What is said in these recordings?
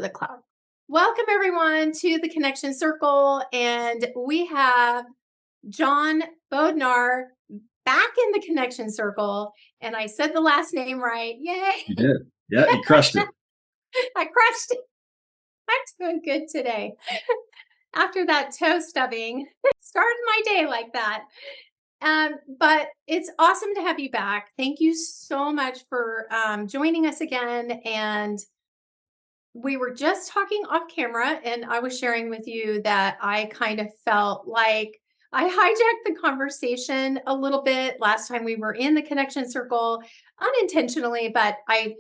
the cloud. Welcome everyone to the Connection Circle, and we have John Bodnar back in the Connection Circle, and I said the last name right. Yay! You did. Yeah, you crushed it. I crushed it. I'm doing good today. After that toe stubbing, started my day like that. But it's awesome to have you back. Thank you so much for joining us again. And we were just talking off camera, and I was sharing with you that I kind of felt like I hijacked the conversation a little bit last time we were in the Connection Circle, unintentionally, but I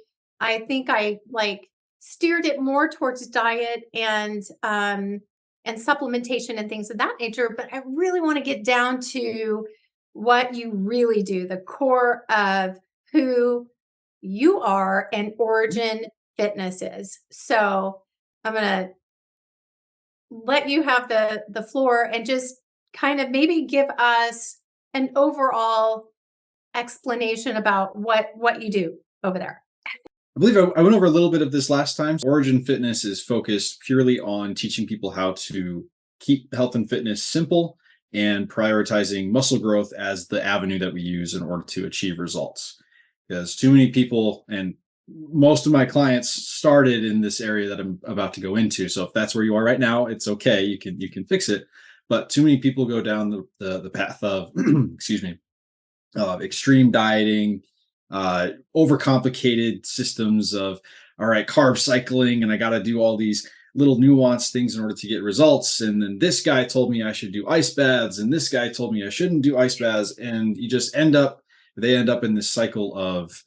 think I like steered it more towards diet and supplementation and things of that nature. But I really want to get down to what you really do, the core of who you are and origin fitness is. So I'm going to let you have the floor and just kind of maybe give us an overall explanation about what you do over there. I believe I went over a little bit of this last time. Origin Fitness is focused purely on teaching people how to keep health and fitness simple and prioritizing muscle growth as the avenue that we use in order to achieve results. Because too many people, and most of my clients started in this area that I'm about to go into. So if that's where you are right now, it's okay. You can fix it. But too many people go down the path of excuse me, extreme dieting, overcomplicated systems of, all right, carb cycling, and I got to do all these little nuanced things in order to get results. And then this guy told me I should do ice baths, and this guy told me I shouldn't do ice baths. And you just they end up in this cycle of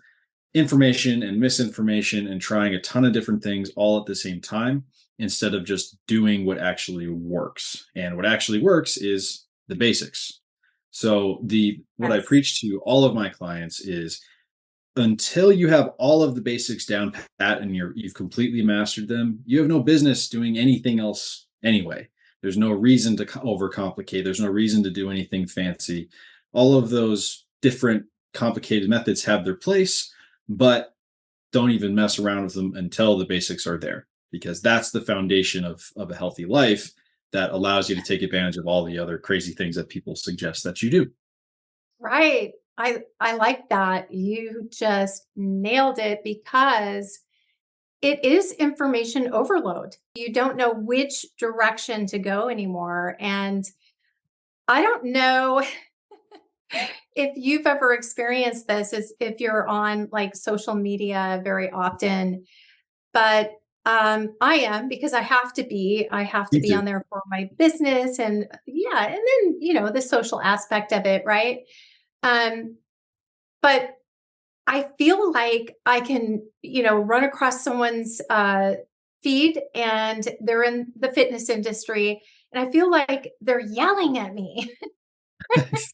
information and misinformation and trying a ton of different things all at the same time instead of just doing what actually works. And what actually works is the basics. So what I Yes. preach to all of my clients is, until you have all of the basics down pat and you've completely mastered them, you have no business doing anything else anyway. There's no reason to overcomplicate. There's no reason to do anything fancy. All of those different complicated methods have their place, but don't even mess around with them until the basics are there, because that's the foundation of a healthy life that allows you to take advantage of all the other crazy things that people suggest that you do. Right. I like that. You just nailed it because it is information overload. You don't know which direction to go anymore. And I don't know if you've ever experienced this, is if you're on like social media very often, but I am, because I have to Me be too. on there for my business, and yeah, and then the social aspect of it, right? Um, but I feel like I can, run across someone's feed and they're in the fitness industry, and I feel like they're yelling at me.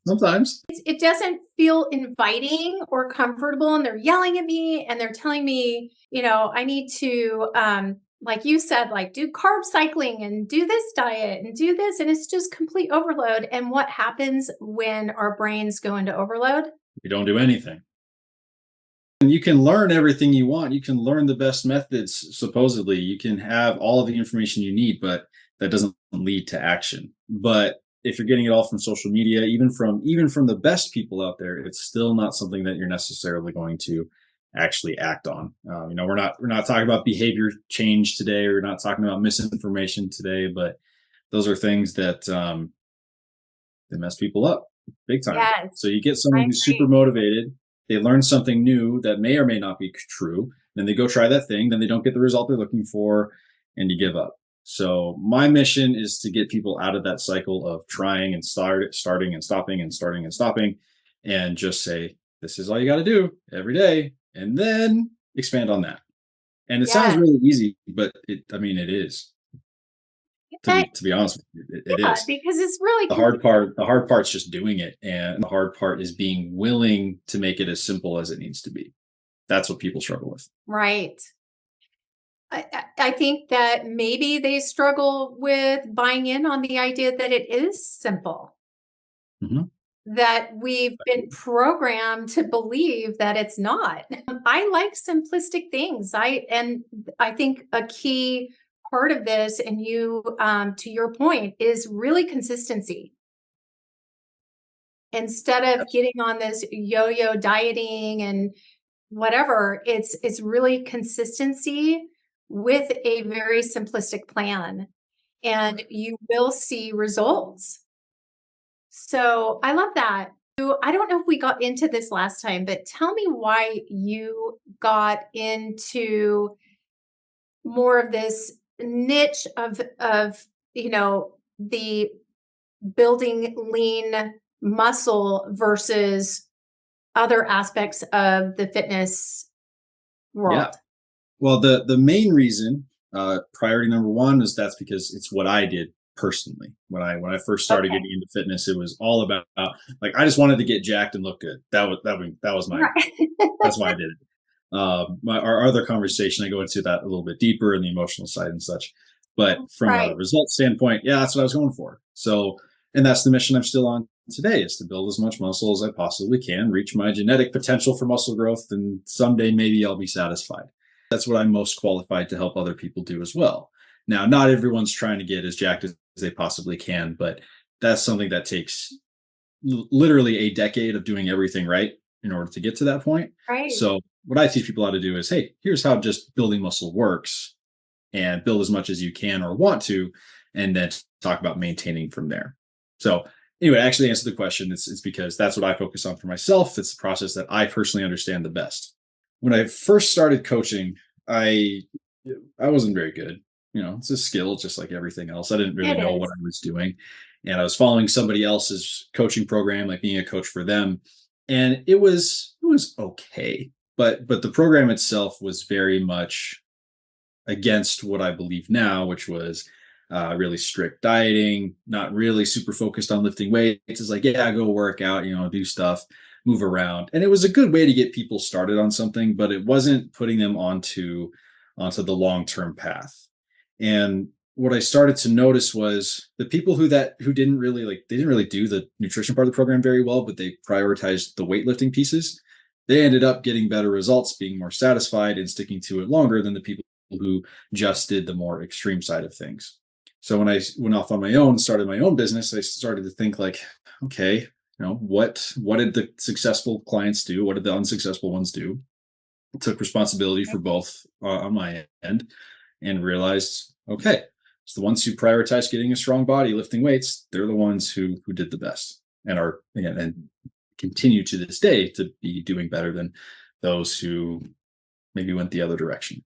Sometimes. It doesn't feel inviting or comfortable, and they're yelling at me and they're telling me, I need to, like you said, like do carb cycling and do this diet and do this. And it's just complete overload. And what happens when our brains go into overload? You don't do anything. And you can learn everything you want. You can learn the best methods, supposedly. You can have all of the information you need, but that doesn't lead to action. But if you're getting it all from social media, even from the best people out there, it's still not something that you're necessarily going to actually act on. We're not talking about behavior change today. We're not talking about misinformation today, but those are things that mess people up big time. Yes, So you get someone I who's super agree. motivated, they learn something new that may or may not be true, then they go try that thing, then they don't get the result they're looking for, and you give up. So my mission is to get people out of that cycle of trying and starting and stopping and starting and stopping, and just say, this is all you got to do every day, and then expand on that. And it sounds Yes. really easy, but it is. To That- be honest with you, it yeah, is. because it's really The hard part's just doing it, and the hard part is being willing to make it as simple as it needs to be. That's what people struggle with. right. I think that maybe they struggle with buying in on the idea that it is simple, Mhm. that we've been programmed to believe that it's not. I like simplistic things. I think a key part of this, and you to your point, is really consistency. Instead of getting on this yo-yo dieting and whatever, it's really consistency with a very simplistic plan, and you will see results. So I love that. So I don't know if we got into this last time, but tell me why you got into more of this niche of the building lean muscle versus other aspects of the fitness Yeah. world. Well, the main reason, priority number one, is that's because it's what I did personally. When I first started Okay. getting into fitness, it was all about, like, I just wanted to get jacked and look good. That was my Right. that's why I did it. Our other conversation, I go into that a little bit deeper in the emotional side and such. But from a Right. result standpoint, yeah, that's what I was going for. So, and that's the mission I'm still on today, is to build as much muscle as I possibly can, reach my genetic potential for muscle growth, and someday maybe I'll be satisfied. That's what I'm most qualified to help other people do as well. Now, not everyone's trying to get as jacked as they possibly can, but that's something that takes literally a decade of doing everything right in order to get to that point. Right. So, what I teach people how to do is, hey, here's how just building muscle works, and build as much as you can or want to, and then talk about maintaining from there. So, anyway, actually answer the question. It's because that's what I focus on for myself. It's the process that I personally understand the best. When I first started coaching, I I wasn't very good. It's a skill just like everything else. I didn't really It know what is. I was doing. And I was following somebody else's coaching program, like being a coach for them. And it was okay. But the program itself was very much against what I believe now, which was really strict dieting, not really super focused on lifting weights. It's like, yeah, go work out, do stuff, move around. And it was a good way to get people started on something, but it wasn't putting them onto the long-term path. And what I started to notice was the people who didn't really they didn't really do the nutrition part of the program very well, but they prioritized the weightlifting pieces. They ended up getting better results, being more satisfied and sticking to it longer than the people who just did the more extreme side of things. So when I went off on my own, started my own business, I started to think like, okay, what did the successful clients do? What did the unsuccessful ones do? Took responsibility for both on my end, and realized, okay, it's the ones who prioritize getting a strong body, lifting weights. They're the ones who did the best, and are, again, and continue to this day to be doing better than those who maybe went the other direction.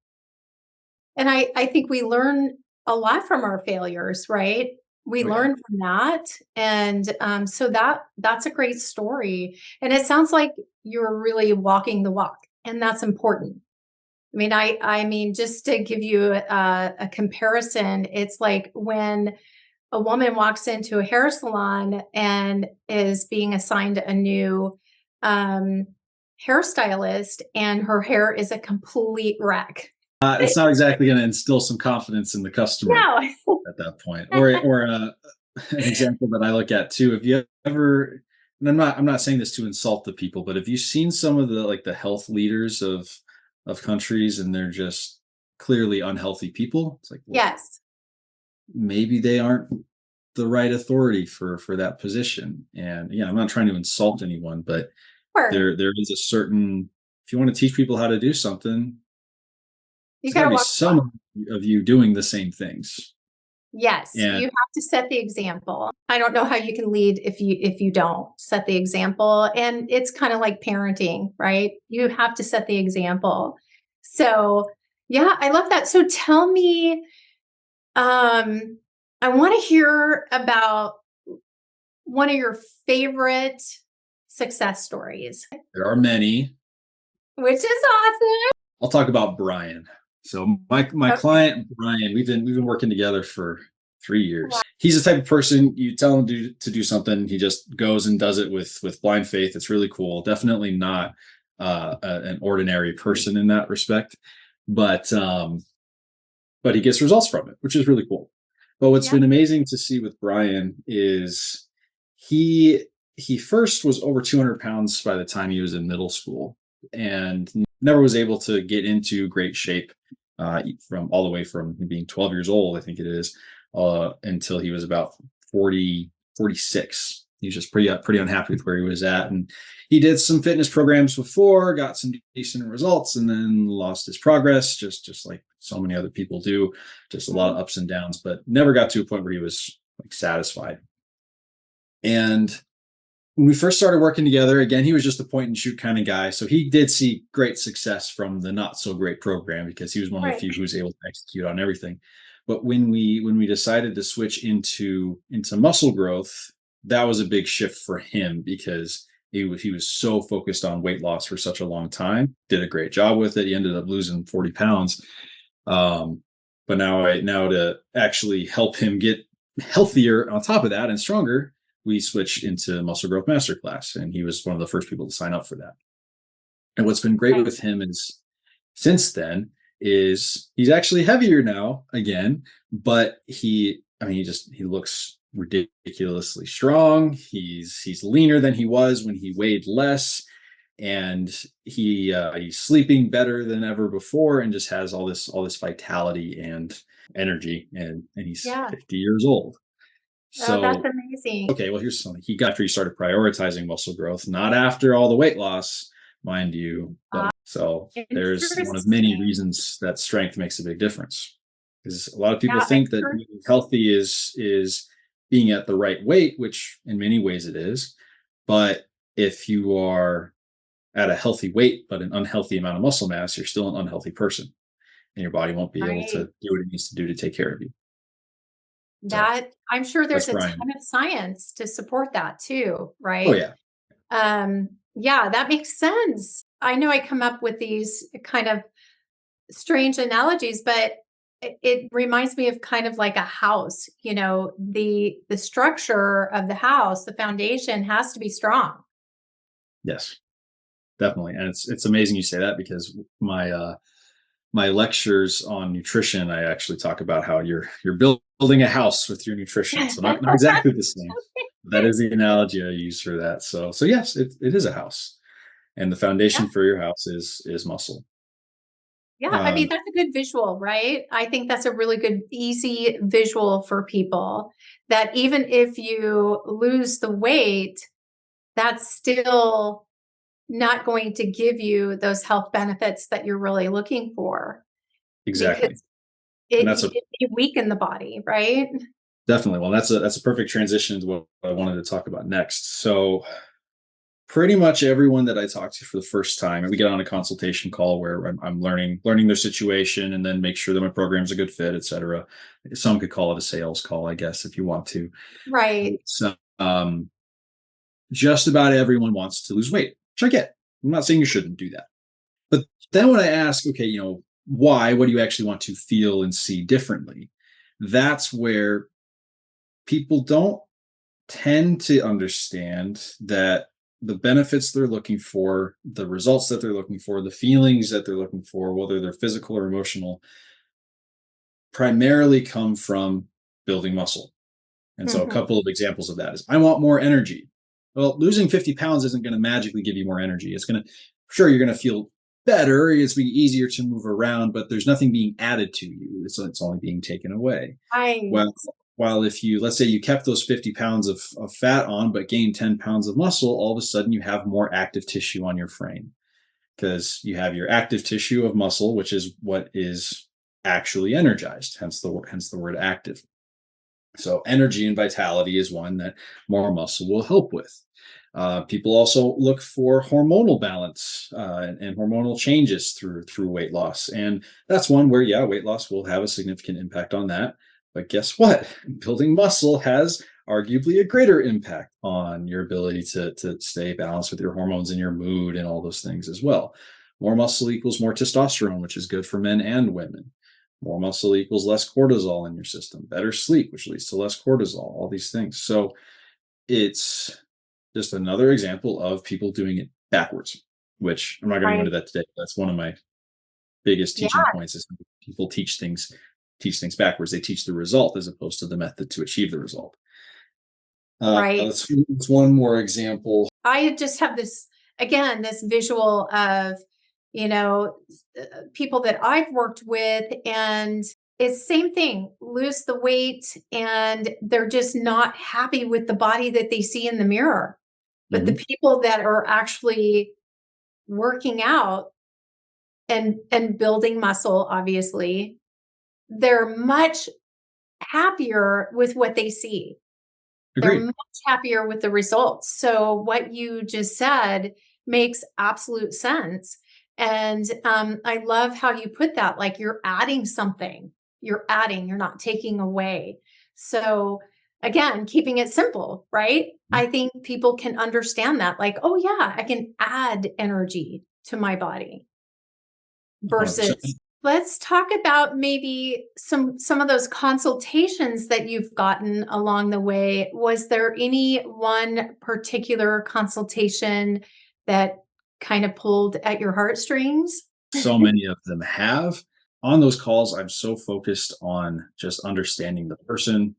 And I think we learn a lot from our failures, right? We Oh yeah. learn from that, and so that's a great story. And it sounds like you're really walking the walk, and that's important. I mean, just to give you a comparison, it's like when a woman walks into a hair salon and is being assigned a new um, hairstylist, and her hair is a complete wreck. It's not exactly going to instill some confidence in the customer No. at that point. Or an example that I look at too. If you ever, and I'm not saying this to insult the people, but have you seen some of the health leaders of countries, and they're just clearly unhealthy people? It's like, well, Yes. maybe they aren't the right authority for that position. And yeah, I'm not trying to insult anyone, but Sure. there is a certain, if you want to teach people how to do something, You there's got gotta to be walk the some walk. of you doing the same things. Yes, And you have to set the example. I don't know how you can lead if you don't set the example, and it's kinda like parenting, right? You have to set the example. So, yeah, I love that. So tell me, um, I wanna hear about one of your favorite success stories, there are many. which is awesome. I'll talk about Brian. So my Okay. client Brian, we've been working together for 3 years. Wow. He's the type of person you tell him to do something, he just goes and does it with blind faith. It's really cool. Definitely not an ordinary person in that respect, but he gets results from it, which is really cool. But what's Yeah. been amazing to see with Brian is he he first was over 200 pounds by the time he was in middle school, and never was able to get into great shape from all the way from being 12 years old, I think it is, until he was about 40, 46. He was just pretty unhappy with where he was at, and he did some fitness programs before, got some decent results, and then lost his progress, just like so many other people do, just a lot of Mm. ups and downs, but never got to a point where he was like satisfied. And when we first started working together, again, he was just a point and shoot kind of guy. So he did see great success from the not so great program because he was one of the Right. few who was able to execute on everything. But when we decided to switch into muscle growth, that was a big shift for him because he was so focused on weight loss for such a long time. Did a great job with it. He ended up losing 40 pounds. Um, but now to actually help him get healthier on top of that and stronger, we switched into muscle growth masterclass, and he was one of the first people to sign up for that. And what's been great Right. with him is since then is he's actually heavier now again, but he looks ridiculously strong. He's leaner than he was when he weighed less, and he's sleeping better than ever before, and just has all this vitality and energy, and he's Yeah. 50 years old. Oh, that's So amazing. okay, well, here's something. He got after he started prioritizing muscle growth, not after all the weight loss, mind you. Ah, So there's one of many interesting. reasons that strength makes a big difference. Because a lot of people Yeah, I've think that heard. being healthy is being at the right weight, which in many ways it is. But if you are at a healthy weight but an unhealthy amount of muscle mass, you're still an unhealthy person, and your body won't be able to Right. do what it needs to do to take care of you. So That I'm sure that's there's a Brian. ton of science to support that too, Oh right? yeah, Yeah, that makes sense. I know I come up with these kind of strange analogies, but it reminds me of kind of like a house, the structure of the house, the foundation has to be strong. yes. Definitely, and it's amazing you say that because my lectures on nutrition, I actually talk about how you're building a house with your nutrition. So not exactly the same. That is the analogy I use for that. So yes, it is a house, and the Yeah. foundation for your house is muscle. Yeah, I mean, Um, that's a good visual, right? I think that's a really good, easy visual for people that even if you lose the weight, that's still not going to give you those health benefits that you're really looking for because exactly, and it that's a it may weaken the body, right? definitely well. That's a perfect transition to what I wanted to talk about next. So pretty much everyone that I talk to for the first time, and we get on a consultation call where I'm learning their situation and then make sure that my program's a good fit, etc. Some could call it a sales call, I guess, if you want to. Right, So, just about everyone wants to lose weight, which I get. I'm not saying you shouldn't do that, but then when I ask, okay, why? What do you actually want to feel and see differently? That's where people don't tend to understand that the benefits they're looking for, the results that they're looking for, the feelings that they're looking for, whether they're physical or emotional, primarily come from building muscle. And so, a mhm, couple of examples of that is I want more energy. Well, losing 50 pounds isn't going to magically give you more energy. It's going to, sure, you're going to feel better. It's be easier to move around, but there's nothing being added to you. It's only being taken away. right, Well, while if you, let's say you kept those 50 pounds of fat on, but gained 10 pounds of muscle, all of a sudden you have more active tissue on your frame because you have your active tissue of muscle, which is what is actually energized, hence the word active. So energy and vitality is one that more muscle will help with. People also look for hormonal balance and hormonal changes through weight loss, and that's one where yeah, weight loss will have a significant impact on that. But guess what? Building muscle has arguably a greater impact on your ability to stay balanced with your hormones and your mood and all those things as well. More muscle equals more testosterone, which is good for men and women. More muscle equals less cortisol in your system, better sleep, which leads to less cortisol, all these things. So it's just another example of people doing it backwards, which I'm not going to go into right. that today. That's one of my biggest Yeah, teaching points is people teach things backwards. They teach the result as opposed to the method to achieve the result. right. That's one more example. I just have this, again, this visual of, you know, people that I've worked with, and it's same thing, lose the weight, and they're just not happy with the body that they see in the mirror. But the Mhm. people that are actually working out and building muscle, obviously, they're much happier with what they see. They're Agreed. much happier with the results. So what you just said makes absolute sense. And I love how you put that, like you're adding something. You're adding, you're not taking away. So again, keeping it simple, right? Mhm. I think people can understand that, like, oh yeah, I can add energy to my body versus 100%. let's talk about maybe some of those consultations that you've gotten along the way. Was there any one particular consultation that kind of pulled at your heartstrings? So many of them have. On those calls, I'm so focused on just understanding the person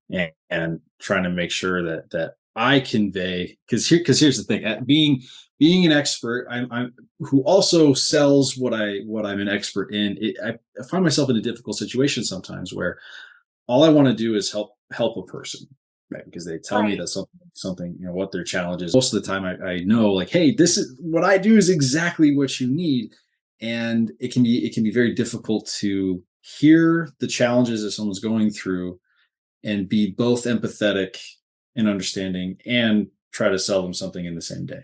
and trying to make sure that I convey, because here's the thing, being an expert, I'm who also sells what I'm an expert in. I find myself in a difficult situation sometimes where all I want to do is help a person, right? Because they tell me Right, that something, what their challenge is. Most of the time, I know, like, hey, this is what I do is exactly what you need, and it can be very difficult to hear the challenges that someone's going through and be both empathetic and understanding and try to sell them something in the same day.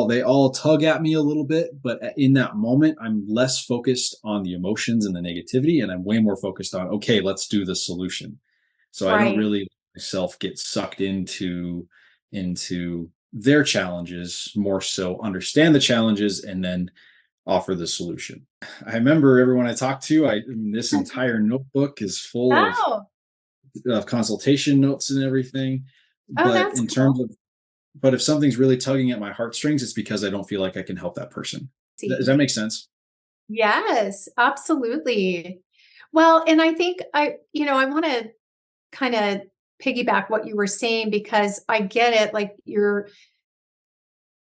They all tug at me a little bit, but in that moment, I'm less focused on the emotions and the negativity, and I'm way more focused on, okay, let's do the solution. So I don't right. really myself get sucked into their challenges, more so understand the challenges and then offer the solution. I remember everyone I talked to, this entire notebook is full Oh, of consultation notes and everything. oh, But that's in cool. terms of but if something's really tugging at my heartstrings, it's because I don't feel like I can help that person. Does See, that make sense? yes, absolutely. Well, and I think I want to kind of piggyback what you were saying because I get it. Like you're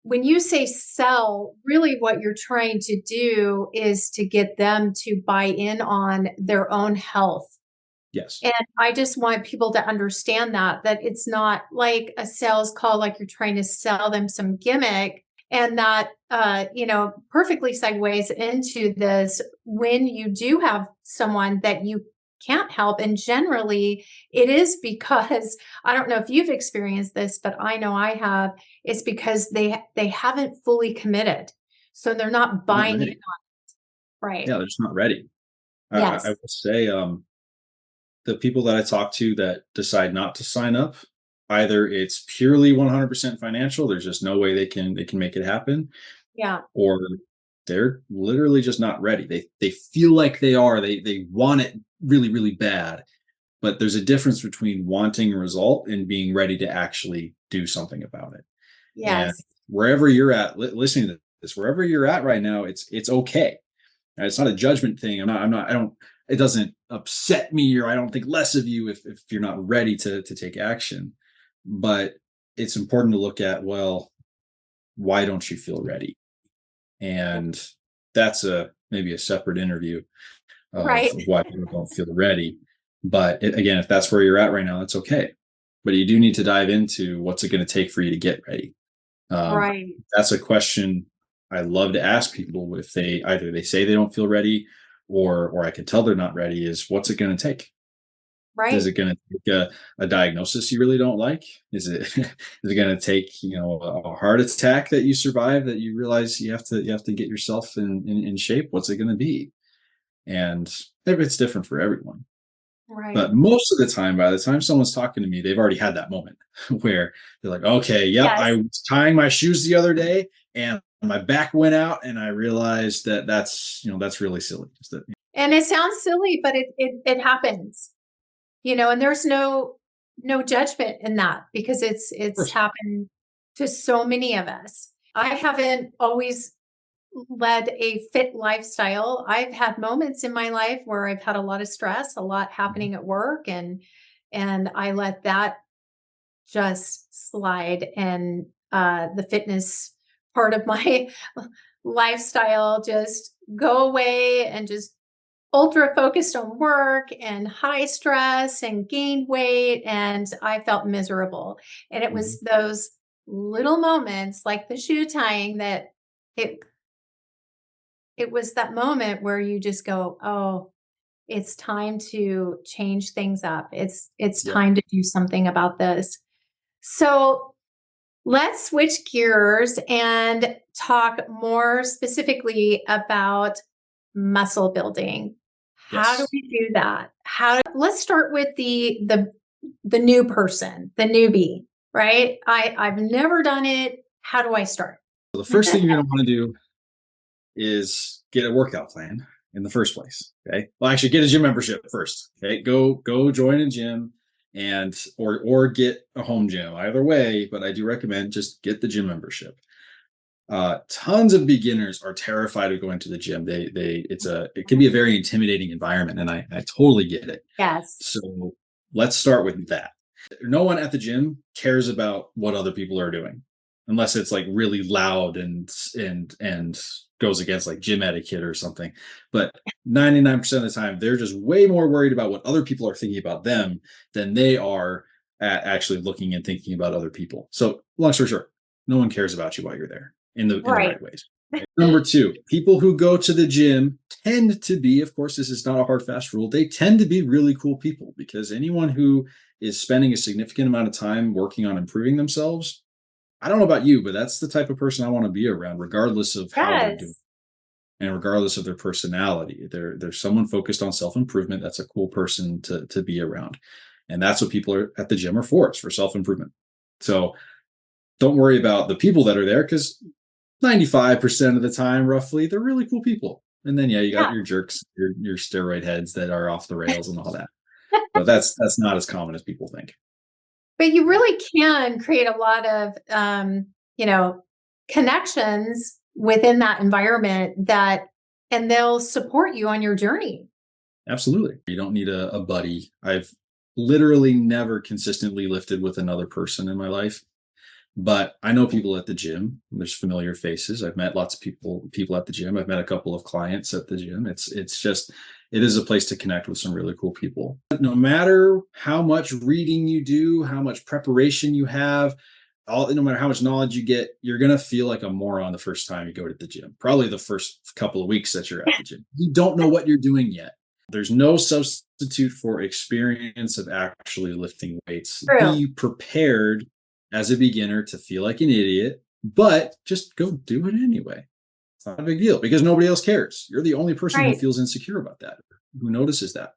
when you say sell, really what you're trying to do is to get them to buy in on their own health. Yes. And I just want people to understand that it's not like a sales call, like you're trying to sell them some gimmick. And that, perfectly segues into this when you do have someone that you can't help. And generally, it is because I don't know if you've experienced this, but I know I have. It's because they haven't fully committed, so they're not Not buying in. ready. Right? Yeah, they're just not ready. I Yes. will say, the people that I talk to that decide not to sign up, either it's purely 100% financial, there's just no way they can make it happen, Yeah. or they're literally just not ready. They feel like they are. They want it really, really bad. But there's a difference between wanting a result and being ready to actually do something about it. And Yes. wherever you're at, listening to this, wherever you're at right now, it's okay. It's not a judgment thing. I don't. It doesn't upset me, or I don't think less of you if you're not ready to take action. But it's important to look at, well, why don't you feel ready? And that's a maybe a separate interview of Right. why people don't feel ready. But again, if that's where you're at right now, that's okay. But you do need to dive into what's it going to take for you to get ready. Um, Right. that's a question I love to ask people if they either they say they don't feel ready, or I can tell they're not ready. Is what's it going to take? Is Right. it going to take a diagnosis you really don't like? Is it is it going to take a heart attack that you survive that you realize you have to get yourself in shape? What's it going to be? And maybe it's different for everyone. Right. But most of the time, by the time someone's talking to me, they've already had that moment where they're like, okay, yep, I Yes. was tying my shoes the other day and my back went out and I realized that's really silly. And it sounds silly, but it happens, and there's no judgment in that because Of it's course. happened to so many of us. I haven't always led a fit lifestyle. I've had moments in my life where I've had a lot of stress, a lot Mhm. happening at work, and I let that just slide, and the fitness part of my lifestyle just go away, and just ultra focused on work and high stress and gained weight, and I felt miserable. And it Mhm. was those little moments like the shoe tying that it it was that moment where you just go, "Oh, it's time to change things up. It's Yep. time to do something about this." So, let's switch gears and talk more specifically about muscle building. How do Yes. we do that? How Let's start with the new person, the newbie, right? I've never done it. How do I start? So the first thing you're going to want to do is get a workout plan in the first place. Okay. Well, actually, get a gym membership first. Okay. Go join a gym, and or get a home gym. Either way, but I do recommend just get the gym membership. Tons of beginners are terrified of going to the gym. It can be a very intimidating environment, and I totally get it. Yes. So let's start with that. No one at the gym cares about what other people are doing, unless it's like really loud and goes against like gym etiquette or something. But 99% of the time, they're just way more worried about what other people are thinking about them than they are at actually looking and thinking about other people. So long story short, no one cares about you while you're there in the Right. right ways. Number two, people who go to the gym tend to be, of course, this is not a hard, fast rule. They tend to be really cool people, because anyone who is spending a significant amount of time working on improving themselves, I don't know about you, but that's the type of person I want to be around, regardless of how they're doing Yes. and regardless of their personality. They're someone focused on self improvement. That's a cool person to be around, and that's what people are at the gym are for. It's for self improvement. So don't worry about the people that are there, because 95% of the time, roughly, they're really cool people. And then, yeah, you got Yeah. your jerks, your steroid heads that are off the rails and all that. But that's not as common as people think. But you really can create a lot of, you know, connections within that environment, and they'll support you on your journey. Absolutely. You don't need a buddy. I've literally never consistently lifted with another person in my life. But I know people at the gym. There's familiar faces. I've met lots of people at the gym. I've met a couple of clients at the gym. It is a place to connect with some really cool people. No matter how much reading you do, how much preparation you have, no matter how much knowledge you get, you're gonna feel like a moron the first time you go to the gym. Probably the first couple of weeks that you're at the gym. You don't know what you're doing yet. There's no substitute for experience of actually lifting weights. True. Be prepared as a beginner to feel like an idiot, but just go do it anyway. It's not a big deal, because nobody else cares. You're the only person who Right. feels insecure about that, who notices that.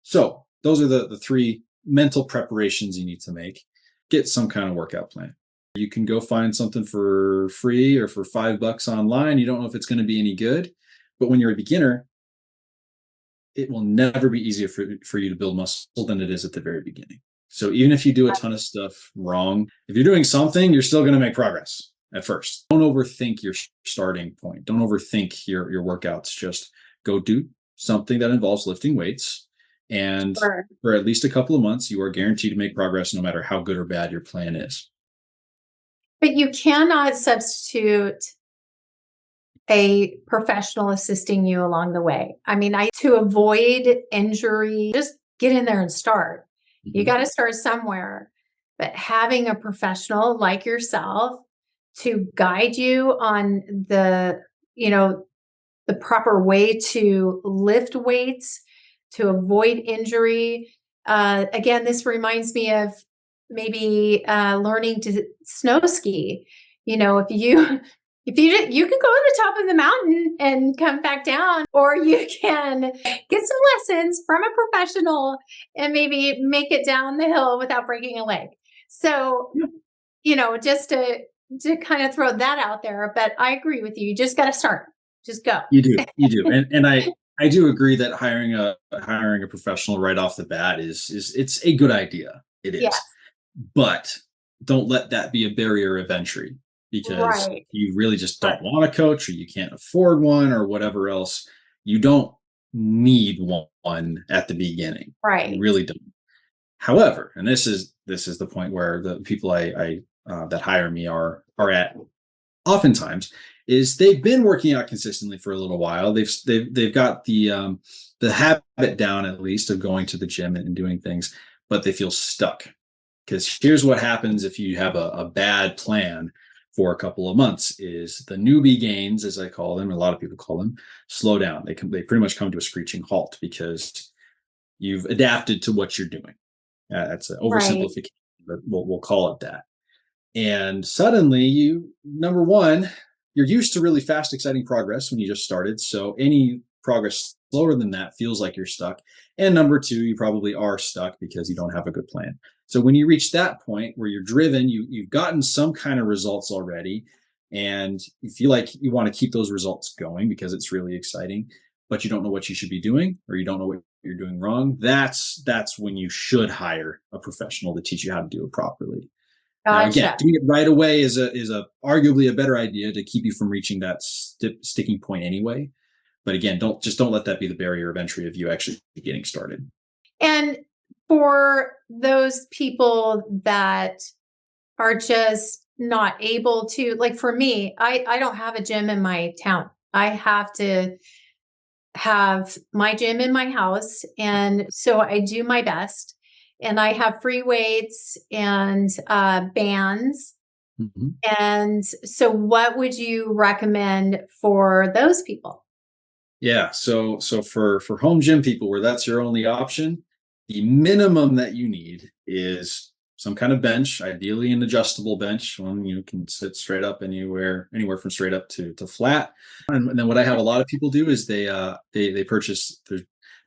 So those are the three mental preparations you need to make. Get some kind of workout plan. You can go find something for free or for $5 online. You don't know if it's going to be any good, but when you're a beginner, it will never be easier for you to build muscle than it is at the very beginning. So even if you do a ton of stuff wrong, if you're doing something, you're still going to make progress at first. Don't overthink your starting point. Don't overthink your workouts. Just go do something that involves lifting weights. And Sure. for at least a couple of months, you are guaranteed to make progress no matter how good or bad your plan is. But you cannot substitute a professional assisting you along the way. I mean, to avoid injury, just get in there and start. You Mhm. got to start somewhere. But having a professional like yourself to guide you on you know, the proper way to lift weights, to avoid injury. Again, this reminds me of maybe learning to snow ski. You know, if you you can go to the top of the mountain and come back down, or you can get some lessons from a professional and maybe make it down the hill without breaking a leg. So, just to kind of throw that out there, but I agree with you. You just got to start. Just go. You do, and I do agree that hiring a professional right off the bat is it's a good idea. It is, Yes. but don't let that be a barrier of entry, because Right. you really just Right. don't want a coach, or you can't afford one, or whatever else. You don't need one at the beginning. You Right. really don't. However, and this is the point where the people I that hire me are at oftentimes, is they've been working out consistently for a little while. They've got the habit down, at least, of going to the gym and doing things, but they feel stuck. Because here's what happens if you have a bad plan for a couple of months: is the newbie gains, as I call them, a lot of people call them, slow down. They pretty much come to a screeching halt because you've adapted to what you're doing. That's an Right. oversimplification, but we'll call it that. And suddenly, number one, you're used to really fast, exciting progress when you just started. So any progress slower than that feels like you're stuck. And number two, you probably are stuck because you don't have a good plan. So when you reach that point where you're driven, you've gotten some kind of results already, and you feel like you want to keep those results going because it's really exciting, but you don't know what you should be doing, or you don't know what you're doing wrong. That's when you should hire a professional to teach you how to do it properly. Now, again, Gotcha. doing it right away is a arguably a better idea to keep you from reaching that sticking point anyway. But again, don't let that be the barrier of entry of you actually getting started. And for those people that are just not able to, like for me, I don't have a gym in my town. I have to have my gym in my house. And so I do my best. And I have free weights and bands. Mhm. And so, what would you recommend for those people? Yeah. So for home gym people where that's your only option, the minimum that you need is some kind of bench, ideally an adjustable bench, one you can sit straight up anywhere from straight up to flat. And then what I have a lot of people do is they purchase,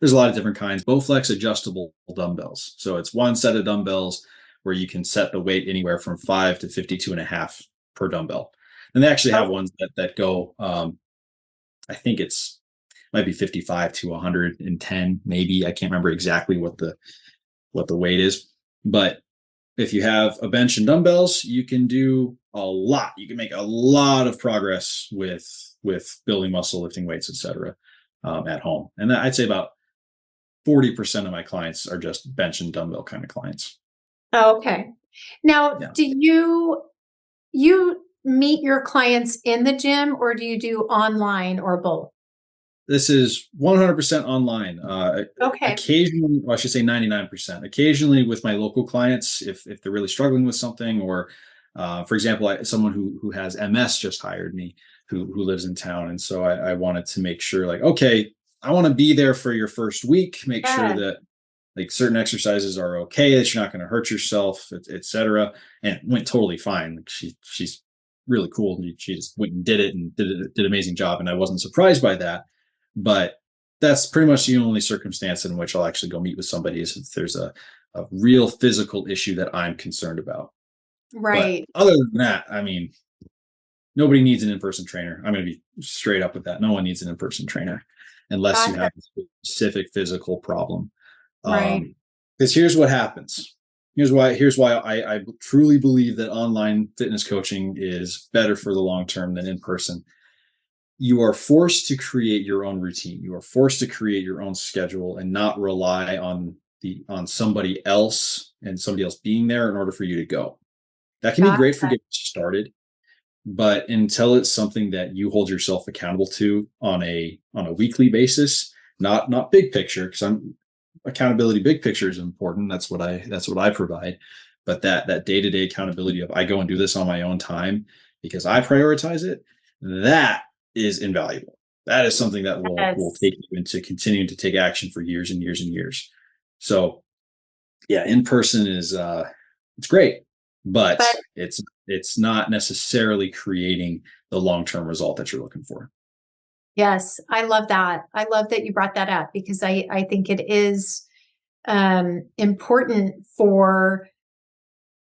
there's a lot of different kinds, Bowflex adjustable dumbbells. So it's one set of dumbbells where you can set the weight anywhere from 5 to 52 and a half per dumbbell. And they actually have Okay. ones that go, I think it's might be 55 to 110, maybe. I can't remember exactly what the weight is. But if you have a bench and dumbbells, you can do a lot. You can make a lot of progress with building muscle, lifting weights, etc. At home. And I'd say about 40% of my clients are just bench and dumbbell kind of clients. Okay. Now, Yeah. do you meet your clients in the gym or do you do online or both? This is 100% online. Okay. Occasionally, well, I should say 99%. Occasionally, with my local clients, if they're really struggling with something, or for example, someone who has MS just hired me, who lives in town, and so I wanted to make sure, like, okay, I want to be there for your first week, make sure Yeah. that like certain exercises are okay, that you're not going to hurt yourself, etc. And it went totally fine. Like, she's really cool. She just went and did it and did an amazing job, and I wasn't surprised by that. But that's pretty much the only circumstance in which I'll actually go meet with somebody, is if there's a real physical issue that I'm concerned about. But Right. other than that, I mean, nobody needs an in-person trainer. I'm going to be straight up with that. No one needs an in-person trainer unless you Gotcha. have a specific physical problem. Right. Because here's what happens. Here's why I truly believe that online fitness coaching is better for the long term than in person. You are forced to create your own routine. You are forced to create your own schedule and not rely on somebody else and somebody else being there in order for you to go. That can be great for Gotcha. getting started, but until it's something that you hold yourself accountable to on a weekly basis, not big picture, because I'm accountability big picture is important. That's what I provide. But that day-to-day accountability of, I go and do this on my own time because I prioritize it, that is invaluable. That is something that will Yes. take you into continuing to take action for years and years and years. So yeah, in person is it's great, but But it's not necessarily creating the long-term result that you're looking for. yes, I love that. I love that you brought that up because I think it is important for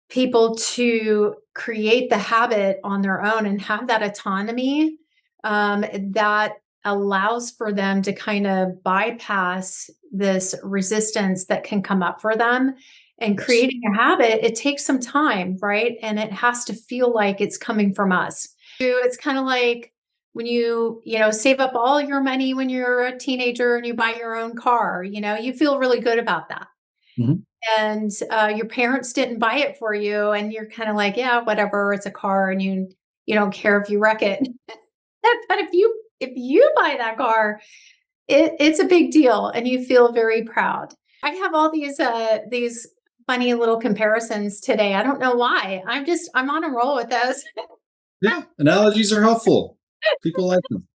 people to create the habit on their own and have that autonomy that allows for them to kind of bypass this resistance that can come up for them. And Yes. creating a habit, it takes some time, right? And it has to feel like it's coming from us. It's kind of like when you save up all your money when you're a teenager and you buy your own car, you feel really good about that. Mhm. and your parents didn't buy it for you, and you're kind of like, yeah, whatever, it's a car, and you don't care if you wreck it. But if you buy that car, it's a big deal, and you feel very proud. I have all these funny little comparisons today. I don't know why. I'm on a roll with those. Yeah, analogies are helpful. People like them.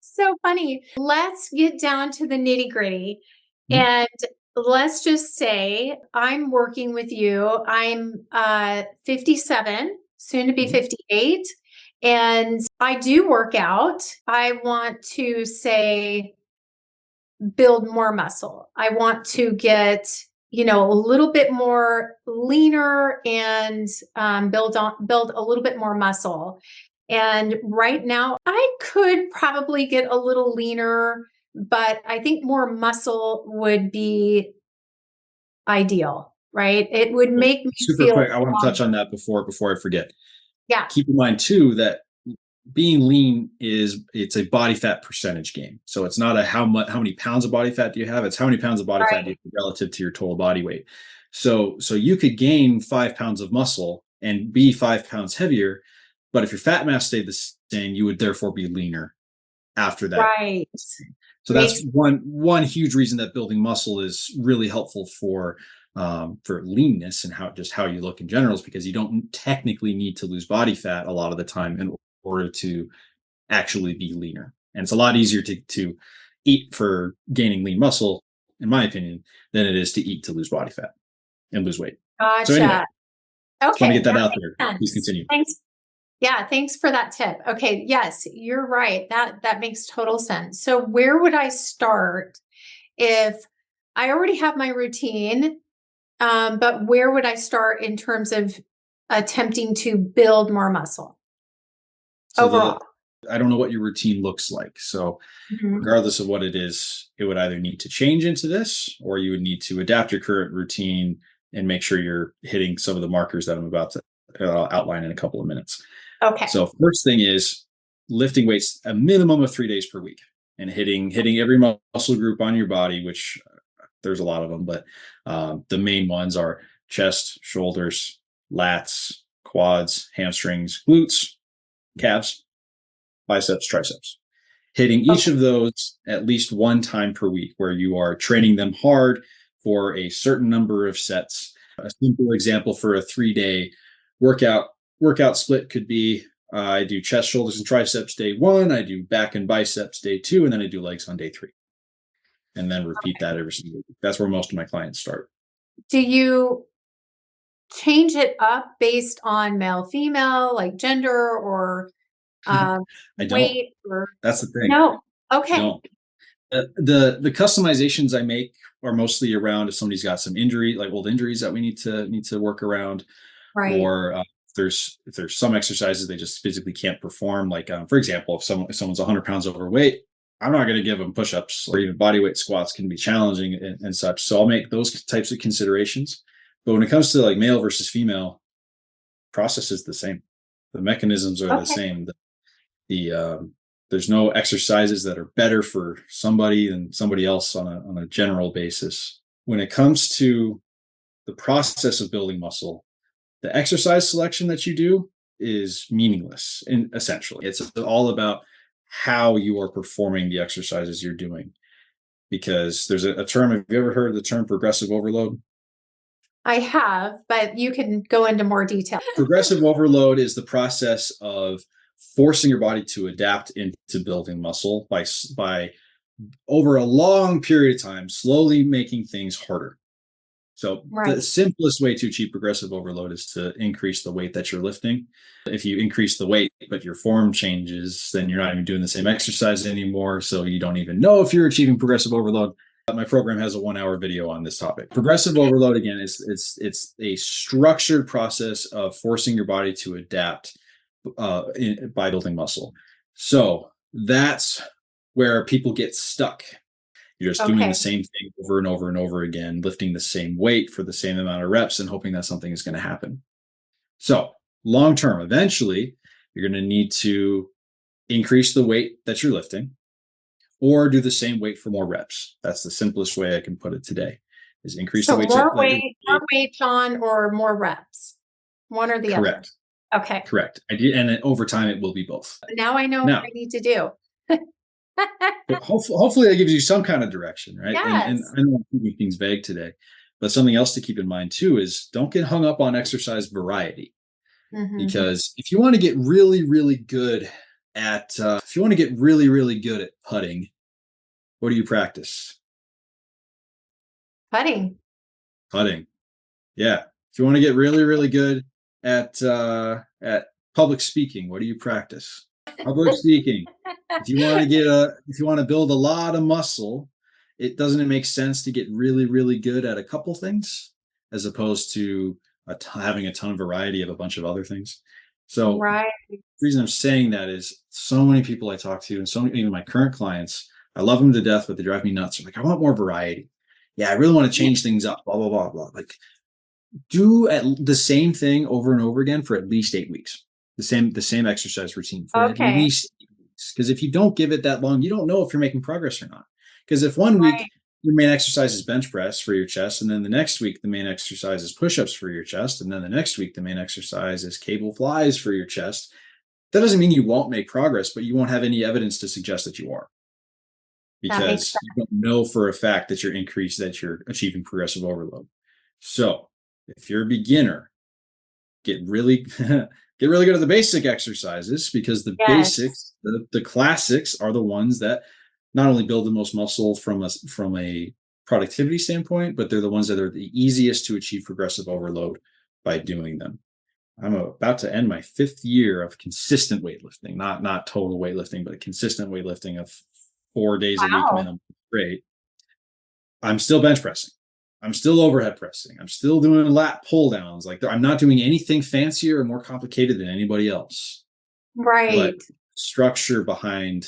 So funny. Let's get down to the nitty gritty. Mhm. And let's just say I'm working with you. I'm 57, soon to be Mhm. 58. And I do work out. I want to say build more muscle. I want to get, a little bit more leaner and build a little bit more muscle. And right now, I could probably get a little leaner, but I think more muscle would be ideal, right? It would Well, make me super feel quick, I want to touch stronger. on that before I forget. Yeah, Keep in mind too that being lean it's a body fat percentage game. So it's not a how many pounds of body fat do you have, it's how many pounds of body fat do right, you have relative to your total body weight. So you could gain 5 pounds of muscle and be 5 pounds heavier, but if your fat mass stayed the same, you would therefore be leaner after that. right. So that's Makes one huge reason that building muscle is really helpful for leanness and how you look in general, is because you don't technically need to lose body fat a lot of the time in order to actually be leaner. And it's a lot easier to eat for gaining lean muscle, in my opinion, than it is to eat to lose body fat and lose weight. So anyway, gotcha. just want to Okay, get that that out there. makes Please sense. continue. Thanks. Yeah, thanks for that tip. Okay, yes, you're right. That makes total sense. So where would I start if I already have my routine? But where would I start in terms of attempting to build more muscle So overall? I don't know what your routine looks like. So Mhm. regardless of what it is, it would either need to change into this, or you would need to adapt your current routine and make sure you're hitting some of the markers that I'm about to outline in a couple of minutes. Okay. So first thing is lifting weights a minimum of 3 days per week and hitting every muscle group on your body, which there's a lot of them, but the main ones are chest, shoulders, lats, quads, hamstrings, glutes, calves, biceps, triceps. Hitting each Okay. of those at least one time per week, where you are training them hard for a certain number of sets. A simple example for a 3 day workout workout split could be I do chest, shoulders, and triceps day one, I do back and biceps day two, and then I do legs on day three, and then repeat that every single week. That's where most of my clients start. Do you change it up based on male, female, like gender or I don't. weight or That's the thing. no? I Okay. don't. The customizations I make are mostly around if somebody's got some injury, like old injuries that we need to work around, Right. or if there's some exercises they just physically can't perform. Like for example, if someone's 100 pounds overweight, I'm not going to give them push-ups, or even body weight squats can be challenging and such. So I'll make those types of considerations. But when it comes to like male versus female, process is the same. The mechanisms are the Okay. same. The there's no exercises that are better for somebody than somebody else on a general basis. When it comes to the process of building muscle, the exercise selection that you do is meaningless. And essentially, it's all about how you are performing the exercises you're doing. Because there's a term. Have you ever heard of the term progressive overload? I have, but you can go into more detail. Progressive overload is the process of forcing your body to adapt into building muscle by over a long period of time, slowly making things harder. So the Right. simplest way to achieve progressive overload is to increase the weight that you're lifting. If you increase the weight, but your form changes, then you're not even doing the same exercise anymore. So you don't even know if you're achieving progressive overload. My program has a 1 hour video on this topic. Progressive overload, again, is it's a structured process of forcing your body to adapt by building muscle. So that's where people get stuck. You're just doing the Okay. same thing over and over and over again, lifting the same weight for the same amount of reps and hoping that something is going to happen. So, long term, eventually, you're going to need to increase the weight that you're lifting or do the same weight for more reps. That's the simplest way I can put it today. is increase the So weight that you're more weight, John, or more reps? One or the other. correct. Okay. Correct. I did, and then over time it will be both. Now I know what Now, I need to do. but hopefully that gives you some kind of direction, right? And Yes. I don't want to keep things vague today, but something else to keep in mind too is don't get hung up on exercise variety. Mhm. Because if you want to get really, really good at if you want to get really, really good at putting, what do you practice? Putting. Putting. Yeah. If you want to get really, really good at public speaking, what do you practice? Public speaking. If you want to build a lot of muscle, doesn't it make sense to get really, really good at a couple things as opposed to having a ton of variety of a bunch of other things. So Right. the reason I'm saying that is so many people I talk to, and so many, even my current clients, I love them to death, but they drive me nuts. They're like, I want more variety. Yeah, I really want to change things up, blah, blah, blah, blah. Like, do the same thing over and over again for at least 8 weeks. The same exercise routine for at Okay. least 8 weeks. Because if you don't give it that long, you don't know if you're making progress or not. Because if one week Right. your main exercise is bench press for your chest, and then the next week the main exercise is push-ups for your chest, and then the next week the main exercise is cable flies for your chest, that doesn't mean you won't make progress, but you won't have any evidence to suggest that you are, That makes because sense. you don't know for a fact that you're achieving progressive overload. So if you're a beginner, get really get really good at the basic exercises, because the Yes. basics, the classics, are the ones that not only build the most muscle from a productivity standpoint, but they're the ones that are the easiest to achieve progressive overload by doing them. I'm about to end my 5th year of consistent weightlifting, not total weightlifting, but consistent weightlifting of 4 days a week Wow. minimum. Great. I'm still bench pressing. I'm still overhead pressing. I'm still doing lat pull downs. Like, I'm not doing anything fancier or more complicated than anybody else. But Right. structure behind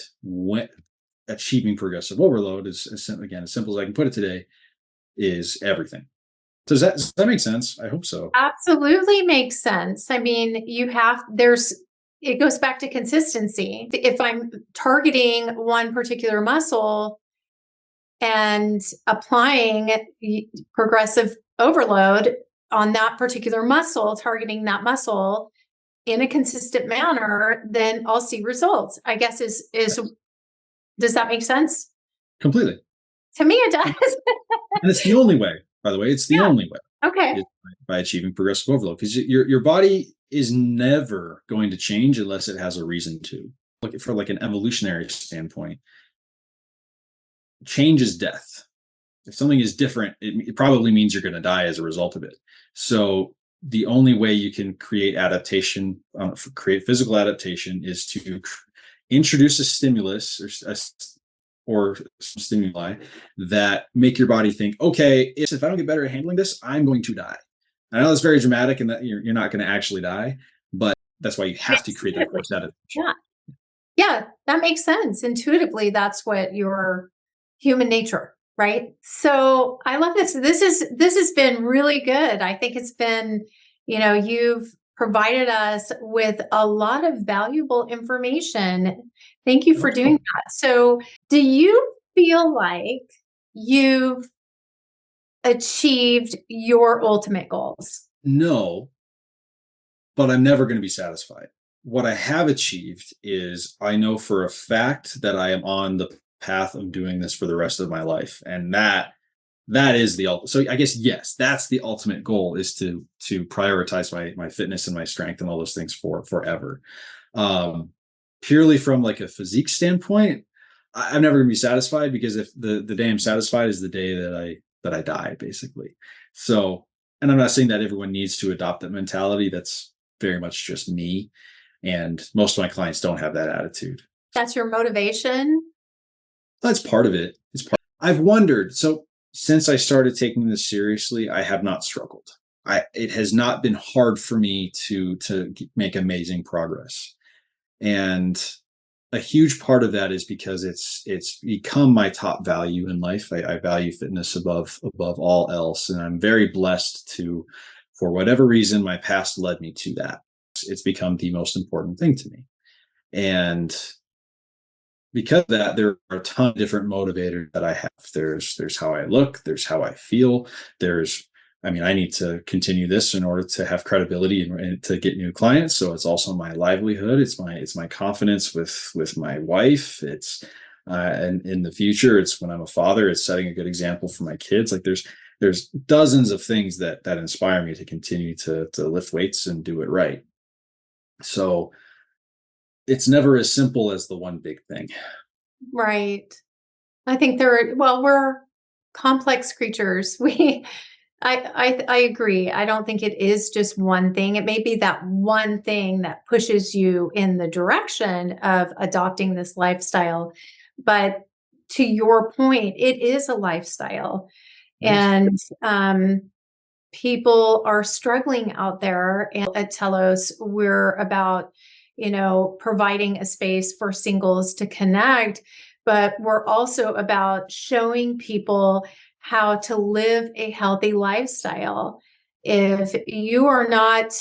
achieving progressive overload is, again, as simple as I can put it today, is everything. Does that make sense? I hope so. Absolutely makes sense. I mean, it goes back to consistency. If I'm targeting one particular muscle and applying progressive overload on that particular muscle, targeting that muscle in a consistent manner, then I'll see results. I guess is Yes, does that make sense? completely. To me, it does. And it's the only way, by the way. It's the Yeah. only way, Okay. is by achieving progressive overload, because your body is never going to change unless it has a reason to. Look, for like an evolutionary standpoint, change is death. If something is different, it probably means you're going to die as a result of it. So the only way you can create adaptation, create physical adaptation, is to introduce a stimulus or some stimuli that make your body think, okay, if I don't get better at handling this, I'm going to die. I know that's very dramatic and that you're not going to actually die, but that's why you have to create that Intuitively. forced adaptation. Yeah. Yeah, that makes sense. Intuitively, that's what your human nature, right? So I love this. This has been really good. I think it's been, you've provided us with a lot of valuable information. Thank you No for doing problem. that. So, do you feel like you've achieved your ultimate goals? No, but I'm never going to be satisfied. What I have achieved is, I know for a fact that I am on the path of doing this for the rest of my life, and that is the ultimate. So I guess, yes, that's the ultimate goal, is to prioritize my fitness and my strength and all those things for forever. Um, Purely from like a physique standpoint, I'm never going to be satisfied, because if the day I'm satisfied is the day that I die, basically. So, and I'm not saying that everyone needs to adopt that mentality. That's very much just me, and most of my clients don't have that attitude. That's your motivation? That's part of it. It's part. I've wondered. So since I started taking this seriously, I have not struggled. It has not been hard for me to make amazing progress, and a huge part of that is because it's become my top value in life. I value fitness above all else, and I'm very blessed to, for whatever reason, my past led me to that. It's become the most important thing to me, and because of that, there are a ton of different motivators that I have. There's how I look, there's how I feel, there's I mean, I need to continue this in order to have credibility and to get new clients. So it's also my livelihood. It's my confidence with my wife. It's and in the future, it's when I'm a father. It's setting a good example for my kids. Like there's dozens of things that inspire me to continue to lift weights and do it right. So it's never as simple as the one big thing. Right. I think well, we're complex creatures. I agree. I don't think it is just one thing. It may be that one thing that pushes you in the direction of adopting this lifestyle. But to your point, it is a lifestyle. Yes. And people are struggling out there. And at Telos, we're about, providing a space for singles to connect, but we're also about showing people how to live a healthy lifestyle. If you are not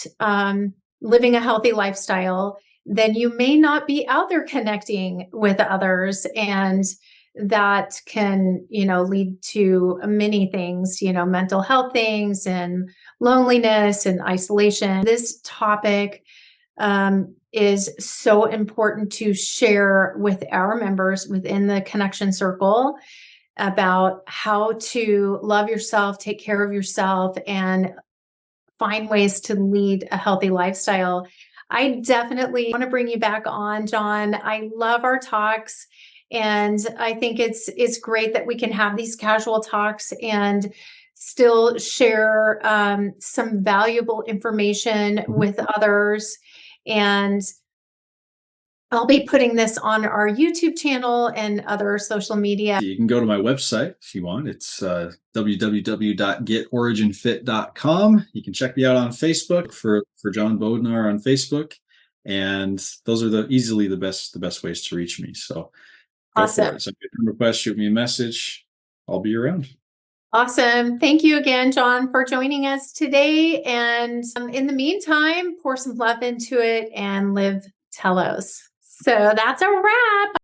living a healthy lifestyle, then you may not be out there connecting with others. And that can, lead to many things, mental health things and loneliness and isolation. This topic is so important to share with our members within the connection circle about how to love yourself, take care of yourself, and find ways to lead a healthy lifestyle. I definitely want to bring you back on, John. I love our talks. And I think it's great that we can have these casual talks and still share some valuable information Mhm. with others. And I'll be putting this on our YouTube channel and other social media. You can go to my website if you want. It's www.getoriginfit.com. You can check me out on Facebook for John Bodnar on Facebook, and those are easily the best ways to reach me. So go for Awesome. it. Send me a friend request, shoot me a message. I'll be around. Awesome. Thank you again, John, for joining us today. And in the meantime, pour some love into it and live Telos. So that's a wrap.